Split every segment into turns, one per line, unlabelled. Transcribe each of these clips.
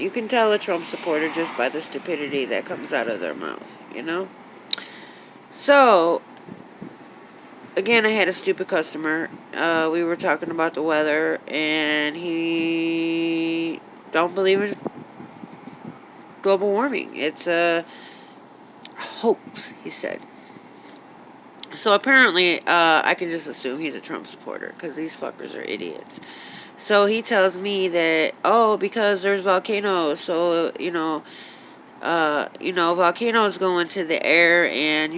You can tell a Trump supporter just by the stupidity that comes out of their mouth, you know? So, again, I had a stupid customer. We were talking about the weather, and he don't believe in global warming. It's a hoax, he said. So apparently, I can just assume he's a Trump supporter because these fuckers are idiots. So he tells me that, oh, because there's volcanoes, so volcanoes go into the air, and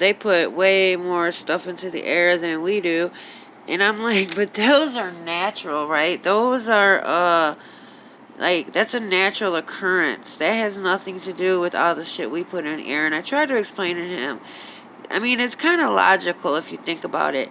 they put way more stuff into the air than we do. And I'm like, but those are natural, right? Those are like, that's a natural occurrence. That has nothing to do with all the shit we put in the air. And I tried to explain to him. I mean, it's kind of logical if you think about it.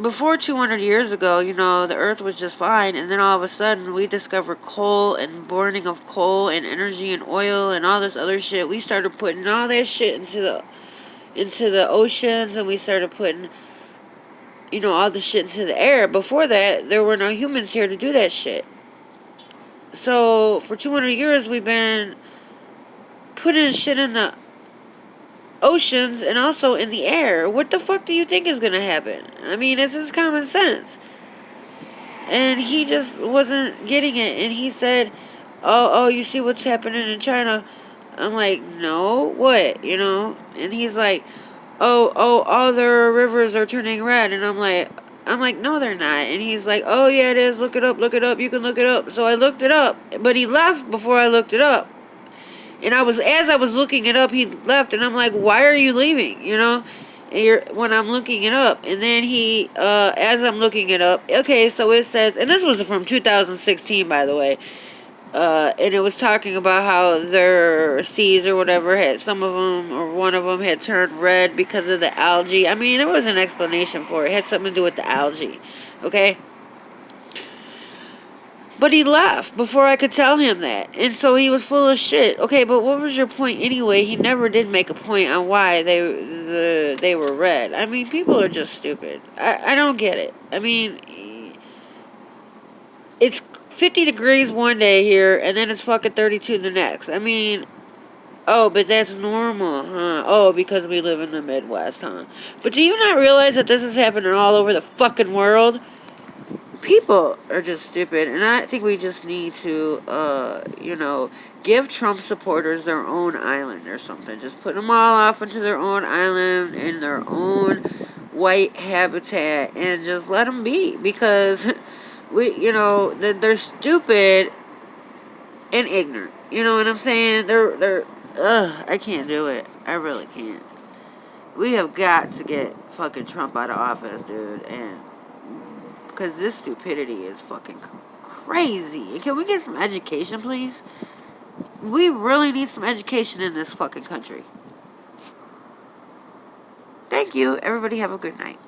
Before 200 years ago, the earth was just fine, and then all of a sudden we discovered coal and burning of coal and energy and oil and all this other shit. We started putting all that shit into the oceans, and we started putting all the shit into the air. Before that, there were no humans here to do that shit. So for 200 years we've been putting shit in the oceans and also in the air. What the fuck do you think is gonna happen? I mean, it's just common sense. And he just wasn't getting it. And he said, oh, you see what's happening in China? I'm like, no, what? And he's like, oh, all their rivers are turning red. And I'm like, no, they're not. And he's like, oh, yeah, it is. Look it up. You can look it up. So I looked it up. But he left before I looked it up. And as I was looking it up, he left, and I'm like, why are you leaving? When I'm looking it up. And then as I'm looking it up, okay, so it says, and this was from 2016, by the way, and it was talking about how their seas or whatever some of them, or one of them had turned red because of the algae. I mean, there was an explanation for it. It had something to do with the algae, okay? But he left before I could tell him that. And so he was full of shit. Okay, but what was your point anyway? He never did make a point on why they were red. I mean, people are just stupid. I don't get it. I mean, it's 50 degrees one day here, and then it's fucking 32 the next. I mean, oh, but that's normal, huh? Oh, because we live in the Midwest, huh? But do you not realize that this is happening all over the fucking world? People are just stupid, and I think we just need to, give Trump supporters their own island or something. Just put them all off into their own island in their own white habitat, and just let them be, because they're stupid and ignorant. You know what I'm saying? I can't do it. I really can't. We have got to get fucking Trump out of office, dude, and because this stupidity is fucking crazy. And can we get some education, please? We really need some education in this fucking country. Thank you. Everybody have a good night.